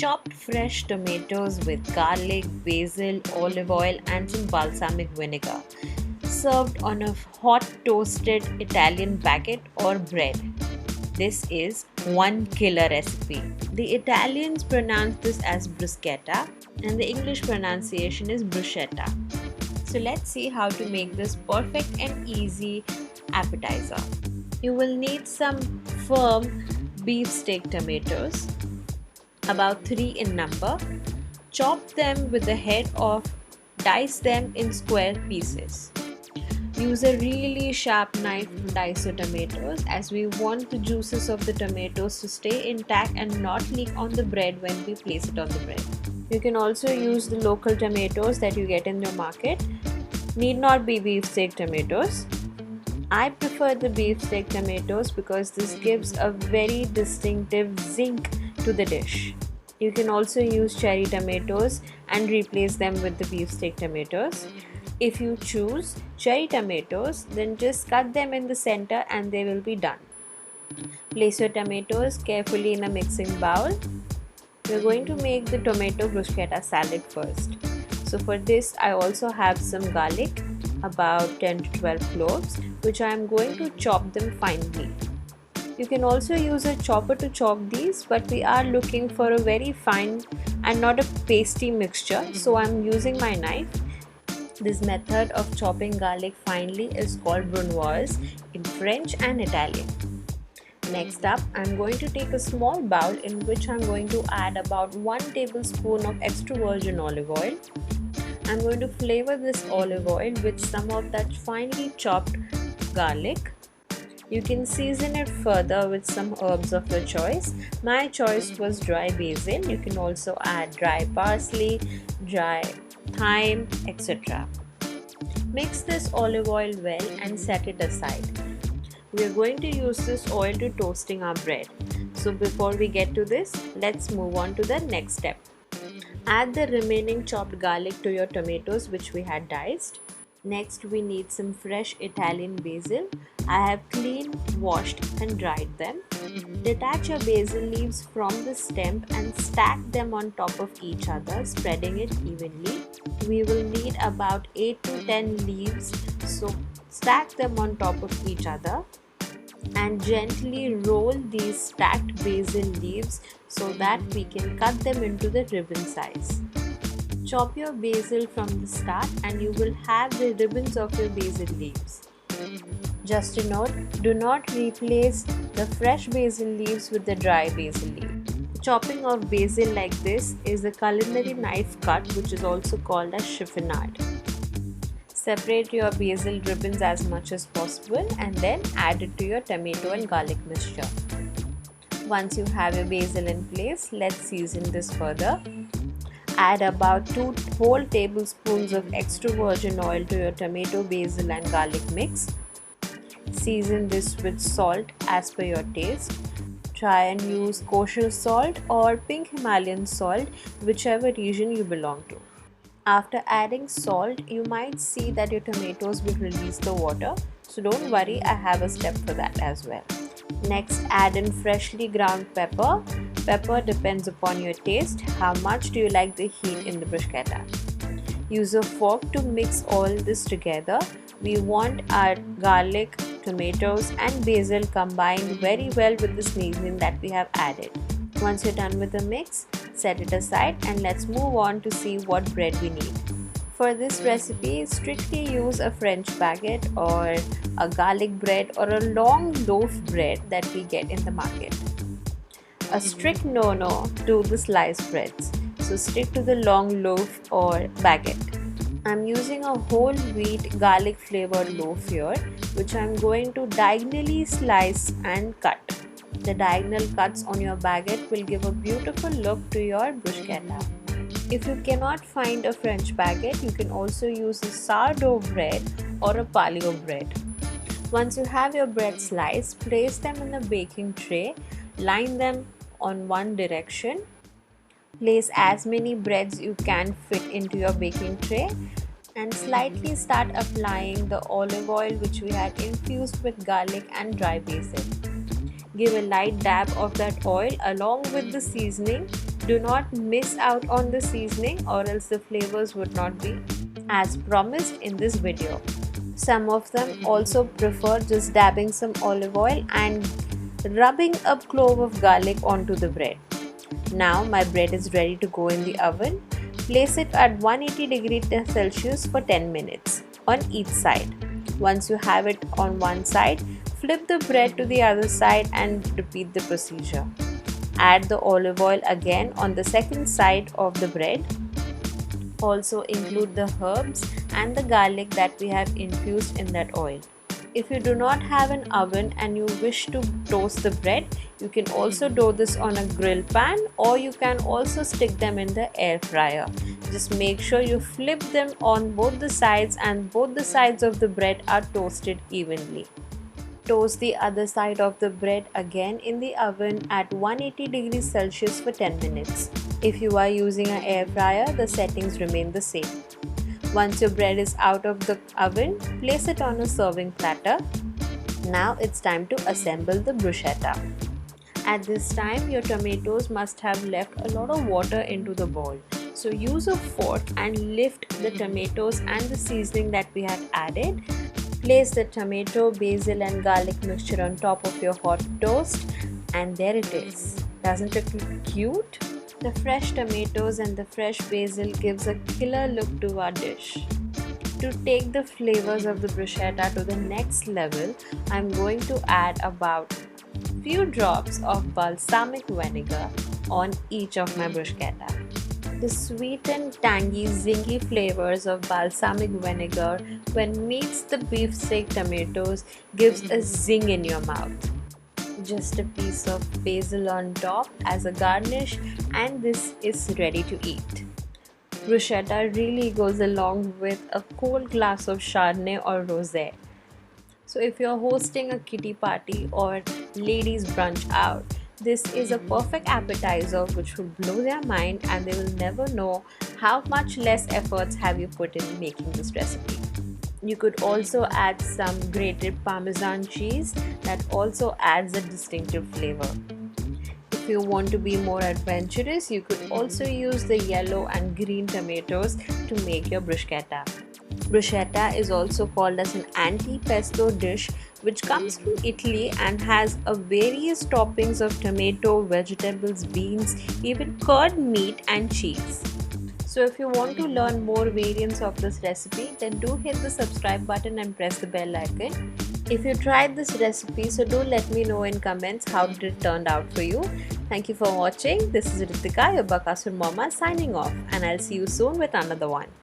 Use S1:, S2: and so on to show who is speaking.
S1: Chopped fresh tomatoes with garlic, basil, olive oil, and some balsamic vinegar, served on a hot toasted Italian baguette or bread. This is one killer recipe. The Italians pronounce this as bruschetta and the English pronunciation is bruschetta. So let's see how to make this perfect and easy appetizer. You will need some firm beefsteak tomatoes, about 3 in number. Chop them with the head off, dice them in square pieces. Use a really sharp knife to dice your tomatoes as we want the juices of the tomatoes to stay intact and not leak on the bread when we place it on the bread. You can also use the local tomatoes that you get in the market. Need not be beefsteak tomatoes. I prefer the beefsteak tomatoes because this gives a very distinctive zing to the dish. You can also use cherry tomatoes and replace them with the beefsteak tomatoes. If you choose cherry tomatoes, then just cut them in the center and they will be done. Place your tomatoes carefully in a mixing bowl. We're going to make the tomato bruschetta salad first. So for this, I also have some garlic, about 10 to 12 cloves, which I am going to chop them finely. You can also use a chopper to chop these, but we are looking for a very fine and not a pasty mixture, so I am using my knife. This method of chopping garlic finely is called brunoise in French and Italian. Next up, I am going to take a small bowl in which I am going to add about 1 tablespoon of extra virgin olive oil. I am going to flavor this olive oil with some of that finely chopped garlic. You can season it further with some herbs of your choice. My choice was dry basil. You can also add dry parsley, dry thyme, etc. Mix this olive oil well and set it aside. We are going to use this oil to toasting our bread. So before we get to this, let's move on to the next step. Add the remaining chopped garlic to your tomatoes which we had diced. Next, we need some fresh Italian basil. I have cleaned, washed and dried them. Detach your basil leaves from the stem and stack them on top of each other, spreading it evenly. We will need about 8 to 10 leaves, so stack them on top of each other and gently roll these stacked basil leaves so that we can cut them into the ribbon size. Chop your basil from the start and you will have the ribbons of your basil leaves. Just a note, do not replace the fresh basil leaves with the dry basil leaf. Chopping of basil like this is a culinary knife cut, which is also called as chiffonade. Separate your basil ribbons as much as possible and then add it to your tomato and garlic mixture. Once you have your basil in place, let's season this further. Add about 2 whole tablespoons of extra virgin oil to your tomato, basil and garlic mix. Season this with salt as per your taste. Try and use kosher salt or pink Himalayan salt, whichever region you belong to. After adding salt, you might see that your tomatoes will release the water. So don't worry, I have a step for that as well. Next, add in freshly ground pepper. Pepper depends upon your taste. How much do you like the heat in the bruschetta? Use a fork to mix all this together. We want our garlic, tomatoes and basil combined very well with the seasoning that we have added. Once you're done with the mix, set it aside and let's move on to see what bread we need. For this recipe, strictly use a French baguette or a garlic bread or a long loaf bread that we get in the market. A strict no-no to the sliced breads, so stick to the long loaf or baguette. I'm using a whole wheat garlic flavored loaf here, which I'm going to diagonally slice and cut. The diagonal cuts on your baguette will give a beautiful look to your bruschetta. If you cannot find a French baguette, you can also use a sourdough bread or a paleo bread. Once you have your bread sliced, place them in a baking tray, line them on one direction. Place as many breads you can fit into your baking tray and slightly start applying the olive oil which we had infused with garlic and dry basil. Give a light dab of that oil along with the seasoning. Do not miss out on the seasoning or else the flavors would not be as promised in this video. Some of them also prefer just dabbing some olive oil and rubbing a clove of garlic onto the bread. Now my bread is ready to go in the oven. Place it at 180 degrees Celsius for 10 minutes on each side. Once you have it on one side, flip the bread to the other side and repeat the procedure. Add the olive oil again on the second side of the bread. Also include the herbs and the garlic that we have infused in that oil. If you do not have an oven and you wish to toast the bread, you can also do this on a grill pan, or you can also stick them in the air fryer. Just make sure you flip them on both the sides and both the sides of the bread are toasted evenly. Toast the other side of the bread again in the oven at 180 degrees Celsius for 10 minutes. If you are using an air fryer, the settings remain the same. Once your bread is out of the oven, place it on a serving platter. Now it's time to assemble the bruschetta. At this time, your tomatoes must have left a lot of water into the bowl. So use a fork and lift the tomatoes and the seasoning that we have added. Place the tomato, basil and garlic mixture on top of your hot toast, and there it is. Doesn't it look cute? The fresh tomatoes and the fresh basil gives a killer look to our dish. To take the flavors of the bruschetta to the next level, I'm going to add about few drops of balsamic vinegar on each of my bruschetta. The sweet and tangy, zingy flavors of balsamic vinegar when meets the beefsteak tomatoes gives a zing in your mouth. Just a piece of basil on top as a garnish, and this is ready to eat. Bruschetta really goes along with a cold glass of Chardonnay or Rosé. So if you're hosting a kiddie party or ladies brunch out, this is a perfect appetizer which will blow their mind and they will never know how much less efforts have you put in making this recipe. You could also add some grated Parmesan cheese that also adds a distinctive flavor. If you want to be more adventurous, you could also use the yellow and green tomatoes to make your bruschetta. Bruschetta is also called as an anti-pesto dish which comes from Italy and has a various toppings of tomato, vegetables, beans, even curd meat and cheese. So if you want to learn more variants of this recipe, then do hit the subscribe button and press the bell icon. If you tried this recipe, so do let me know in comments how it turned out for you. Thank you for watching. This is Ritika, your Bakasur Mama, signing off, and I'll see you soon with another one.